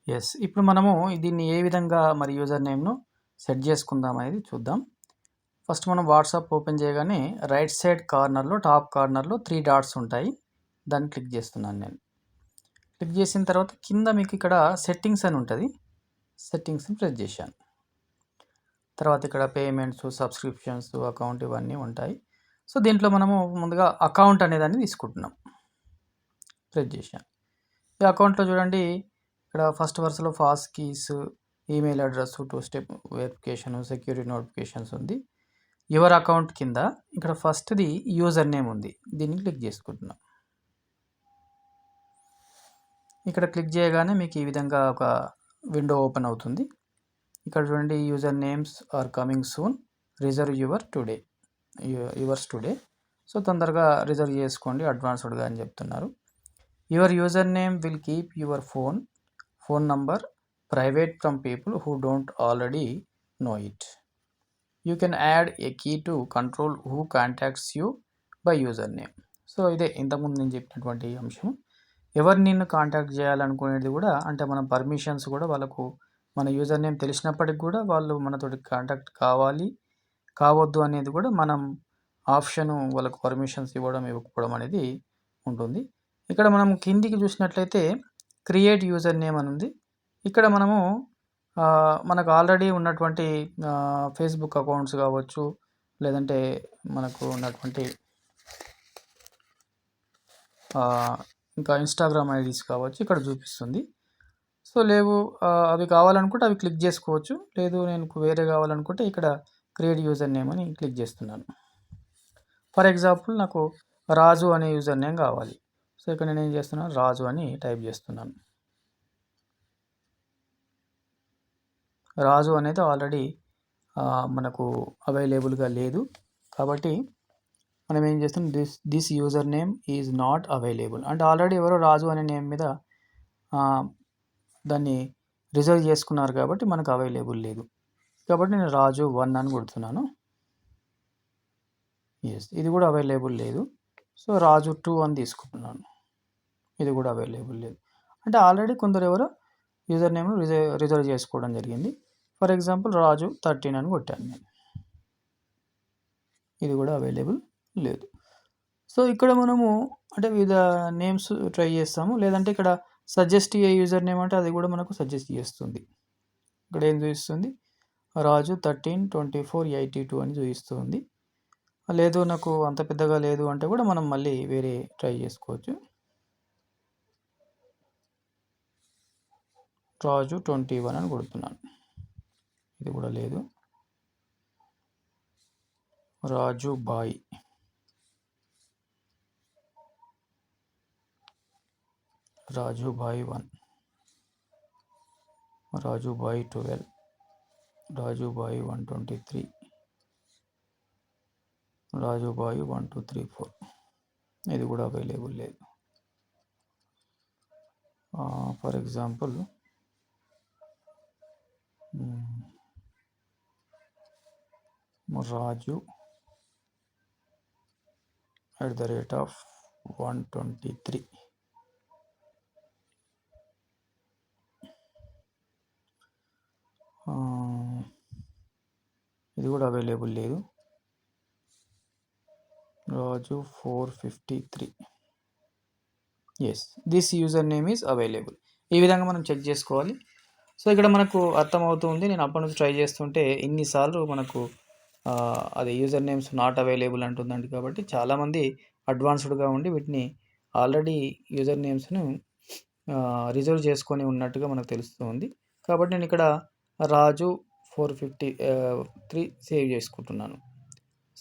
Yes. ఇప్పుడు మనము దీన్ని ఏ విధంగా మరి యూజర్ నేమ్‌ను సెట్ చేసుకుందాం అనేది చూద్దాం. ఫస్ట్ మనం వాట్సాప్ ఓపెన్ చేయగానే రైట్ సైడ్ కార్నర్‌లో టాప్ కార్నర్‌లో 3 డాట్స్ ఉంటాయి. దాన్ని క్లిక్ చేస్తున్నాను నేను. క్లిక్ చేసిన తర్వాత కింద మీకు ఇక్కడ సెట్టింగ్స్ అని ఉంటది. సెట్టింగ్స్‌ని ప్రెస్ చేశాను. తర్వాత ఇక్కడ పేమెంట్స్, సబ్స్క్రిప్షన్స్, అకౌంట్ ఇవన్నీ ఉంటాయి. సో, దీంట్లో మనము ముందుగా అకౌంట్ అనేదాన్ని తీసుకుంటున్నాం. ప్రెస్ చేశాను. ఈ అకౌంట్‌లో చూడండి ఇక్కడ ఫస్ట్ వరుసలో fast keys, email address, 2 step verification, security notifications ఉంది. యువర్ అకౌంట్ కింద ఇక్కడ ఫస్ట్‌ది యూజర్ నేమ్ ఉంది. దీన్ని క్లిక్ చేసుకుంటున్నాం. ఇక్కడ క్లిక్ చేయగానే మీకు ఈ విధంగా ఒక విండో ఓపెన్ అవుతుంది. ఇక్కడ చూడండి user names are coming soon, reserve yours today. So, తొందరగా రిజర్వ్ చేసుకోండి అడ్వాన్స్డ్‌గా అని చెప్తున్నారు. Your user name will keep your phone number private from people who don't already know it. You can add a key to control who contacts you by user name. So, ఇదే ఇంతకుముందు నేను చెప్పినటువంటి అంశం. ఎవరు నిన్ను కాంటాక్ట్ చేయాలనుకునేది కూడా అంటే మన పర్మిషన్స్ కూడా వాళ్ళకు మన యూజర్ నేమ్ తెలిసినప్పటికి కూడా వాళ్ళు మనతోటి కాంటాక్ట్ కావద్దు అనేది కూడా మనం ఆప్షను వాళ్ళకు పర్మిషన్స్ ఇవ్వకపోవడం అనేది ఉంటుంది. ఇక్కడ మనం కిందికి చూసినట్లయితే క్రియేట్ యూజర్ నేమ్ అని ఉంది. ఇక్కడ మనము మనకు ఆల్రెడీ ఉన్నటువంటి ఫేస్‌బుక్ అకౌంట్స్ కావచ్చు, లేదంటే మనకు ఉన్నటువంటి ఇంకా ఇన్‌స్టాగ్రామ్ ఐడీస్ కావచ్చు ఇక్కడ చూపిస్తుంది. సో, లేవు అవి కావాలనుకుంటే అవి క్లిక్ చేసుకోవచ్చు. లేదు నేను వేరే కావాలనుకుంటే ఇక్కడ క్రియేట్ యూజర్ నేమ్ అని క్లిక్ చేస్తున్నాను. ఫర్ ఎగ్జాంపుల్ నాకు రాజు అనే యూజర్ నేమ్ కావాలి. సో, ఇక్కడ నేను ఏం చేస్తున్నాను రాజు అని టైప్ చేస్తున్నాను. రాజు అనేది ఆల్రెడీ మనకు అవైలబుల్‌గా లేదు. కాబట్టి మనం ఏం చేస్తున్నాం this user name is not available. అంటే ఆల్రెడీ ఎవరో రాజు అనే నేమ్ మీద దాన్ని రిజర్వ్ చేసుకున్నారు కాబట్టి మనకు అవైలబుల్ లేదు. కాబట్టి నేను రాజు 1 అని కొడుతున్నాను. యెస్, ఇది కూడా అవైలబుల్ లేదు. సో, రాజు 2 అని తీసుకుంటున్నాను. ఇది కూడా అవైలబుల్ లేదు. అంటే ఆల్రెడీ కొందరు ఎవరో యూజర్ నేమ్‌ను రిజర్వ్ చేసుకోవడం జరిగింది. ఫర్ ఎగ్జాంపుల్ రాజు 13 అని కొట్టాను నేను. ఇది కూడా అవైలబుల్ లేదు. సో, ఇక్కడ మనము అంటే వివిధ నేమ్స్ ట్రై చేస్తాము. లేదంటే ఇక్కడ సజెస్ట్ ఏ యూజర్ నేమ్ అంటే అది కూడా మనకు సజెస్ట్ చేస్తుంది. ఇక్కడ ఏం చూపిస్తుంది రాజు 13, 24, 82 అని చూపిస్తుంది. లేదు నాకు అంత పెద్దగా లేదు అంటే కూడా మనం మళ్ళీ వేరే ట్రై చేసుకోవచ్చు. రాజు 21 అని కొడుతున్నాను. ఇది కూడా లేదు. Raju boy 1, Raju boy 12, Raju boy 123, Raju boy 1, 2, 3, 4. ఇది కూడా అవైలబుల్ లేదు. For example Raju @123. ఇది కూడా అవైలబుల్ లేదు. Raju 453. Yes, this user name is available. ఈ విధంగా మనం చెక్ చేసుకోవాలి. సో, ఇక్కడ మనకు అర్థమవుతుంది. నేను అప్పటి నుంచి ట్రై చేస్తుంటే ఇన్నిసార్లు మనకు అది యూజర్ నేమ్స్ నాట్ అవైలబుల్ అంటుందండి. కాబట్టి చాలామంది అడ్వాన్స్డ్గా ఉండి వీటిని ఆల్రెడీ యూజర్ నేమ్స్ను రిజర్వ్ చేసుకొని ఉన్నట్టుగా మనకు తెలుస్తుంది. కాబట్టి నేను ఇక్కడ రాజు 453 సేవ్ చేసుకుంటున్నాను.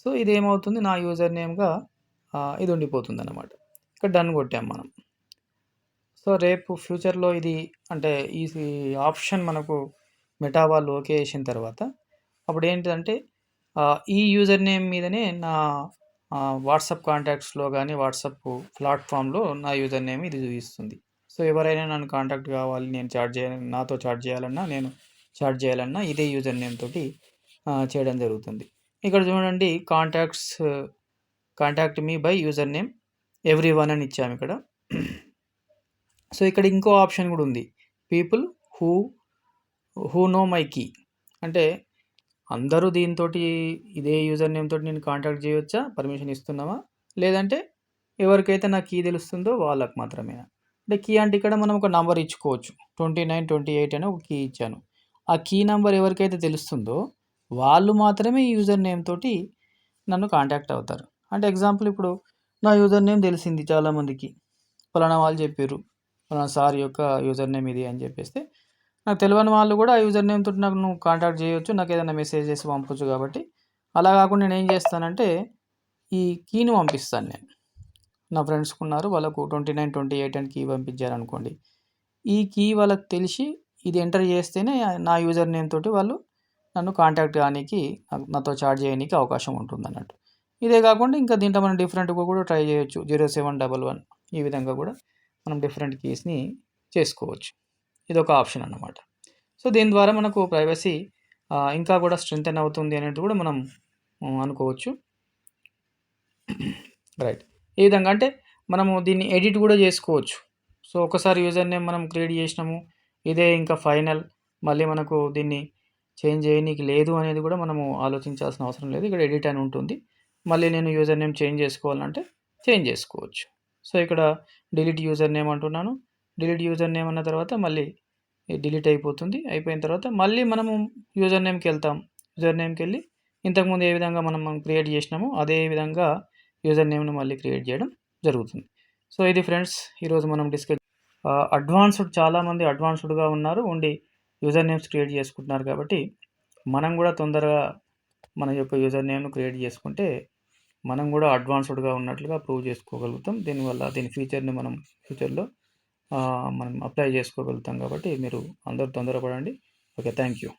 సో, ఇది ఏమవుతుంది నా యూజర్ నేమ్గా ఇది ఉండిపోతుంది అన్నమాట. ఇక్కడ డన్ కొట్టాం మనం. సో, రేపు ఫ్యూచర్లో ఇది అంటే ఈ ఆప్షన్ మనకు మెటా వాళ్ళు ఓకే చేసిన తర్వాత అప్పుడు ఏంటిదంటే ఈ యూజర్ నేమ్ మీదనే నా వాట్సాప్ కాంటాక్ట్స్లో కానీ వాట్సాప్ ప్లాట్ఫామ్లో నా యూజర్ నేమ్ ఇది చూపిస్తుంది. సో, ఎవరైనా నన్ను కాంటాక్ట్ కావాలి, నేను నాతో చాట్ చేయాలన్నా, నేను చాట్ చేయాలన్నా ఇదే యూజర్ నేమ్ తోటి చేయడం జరుగుతుంది. ఇక్కడ చూడండి contact me by user name everyone అని ఇచ్చాము ఇక్కడ. సో, ఇక్కడ ఇంకో ఆప్షన్ కూడా ఉంది. People who who know my key అంటే అందరూ దీనితోటి ఇదే యూజర్ నేమ్ తోటి నేను కాంటాక్ట్ చేయవచ్చా? పర్మిషన్ ఇస్తున్నామా? లేదంటే ఎవరికైతే నా కీ తెలుస్తుందో వాళ్ళకి మాత్రమేనా? అంటే కీ అంటే ఇక్కడ మనం ఒక నంబర్ ఇచ్చుకోవచ్చు. 29, 28 అని ఒక కీ ఇచ్చాను. ఆ కీ నంబర్ ఎవరికైతే తెలుస్తుందో వాళ్ళు మాత్రమే ఈ యూజర్ నేమ్ తోటి నన్ను కాంటాక్ట్ అవుతారు. అంటే ఎగ్జాంపుల్ ఇప్పుడు నా యూజర్ నేమ్ తెలిసింది చాలామందికి. ఫలానా వాళ్ళు చెప్పిర్రు. ఫలానా సార్ యొక్క యూజర్ నేమ్ ఇది అని చెప్పేస్తే నాకు తెలవని వాళ్ళు కూడా ఆ యూజర్ నేమ్ తోటి నన్ను కాంటాక్ట్ చేయొచ్చు. నాకు ఏదైనా మెసేజ్ చేసి పంపొచ్చు కాబట్టి అలా కాకుండా నేను ఏం చేస్తానంటే ఈ కీని పంపిస్తాను నేను. నా ఫ్రెండ్స్‌కి ఉన్నారు. వాళ్ళకు 29, 28 అని కీ పంపించారనుకోండి. ఈ కీ వాళ్ళకి తెలిసి ఇది ఎంటర్ చేస్తేనే నా యూజర్ నేమ్ తోటి వాళ్ళు నన్ను కాంటాక్ట్ కానీకి నాతో చాట్ చేయనీకి అవకాశం ఉంటుందన్నట్టు. ఇదే కాకుండా ఇంకా దీంట్లో మనం డిఫరెంట్‌గా కూడా ట్రై చేయొచ్చు. 0711 ఈ విధంగా కూడా మనం డిఫరెంట్ కీస్‌ని చేసుకోవచ్చు. ఇదొక ఆప్షన్ అన్నమాట. సో, దీని ద్వారా మనకు ప్రైవసీ ఇంకా కూడా స్ట్రెంథెన్ అవుతుంది అనేది కూడా మనం అనుకోవచ్చు. రైట్. ఈ విధంగా అంటే మనము దీన్ని ఎడిట్ కూడా చేసుకోవచ్చు. సో, ఒకసారి యూజర్ నేమ్ మనం క్రియేట్ చేసినాము. ఇదే ఇంకా ఫైనల్. మళ్ళీ మనకు దీన్ని చేంజ్ చేయనీకి లేదు అనేది కూడా మనము ఆలోచించాల్సిన అవసరం లేదు. ఇక్కడ ఎడిట్ అని ఉంటుంది. మళ్ళీ నేను యూజర్ నేమ్ చేంజ్ చేసుకోవాలంటే చేంజ్ చేసుకోవచ్చు. సో, ఇక్కడ డిలీట్ యూజర్ నేమ్ అంటున్నాను. డిలీట్ యూజర్ నేమ్ అన్న తర్వాత మళ్ళీ డిలీట్ అయిపోతుంది. అయిపోయిన తర్వాత మళ్ళీ మనము యూజర్ నేమ్‌కెళ్తాం. యూజర్ నేమ్‌కెళ్ళి ఇంతకుముందు ఏ విధంగా మనం క్రియేట్ చేసినామో అదే విధంగా యూజర్ నేమ్‌ని మళ్ళీ క్రియేట్ చేయడం జరుగుతుంది. సో, ఇది ఫ్రెండ్స్ ఈరోజు మనం చాలామంది అడ్వాన్స్డ్‌గా ఉన్నారు. ఓన్లీ యూజర్ నేమ్స్ క్రియేట్ చేసుకుంటున్నారు కాబట్టి మనం కూడా తొందరగా మన యొక్క యూజర్ నేమ్‌ను క్రియేట్ చేసుకుంటే మనం కూడా అడ్వాన్స్డ్‌గా ఉన్నట్లుగా ప్రూవ్ చేసుకోగలుగుతాం. దీని ఫీచర్‌ని మనం ఫ్యూచర్‌లో మనం అప్లై చేసుకోగలుగుతాం కాబట్టి మీరు అందరూ తొందరపడండి. ఓకే. Thank you.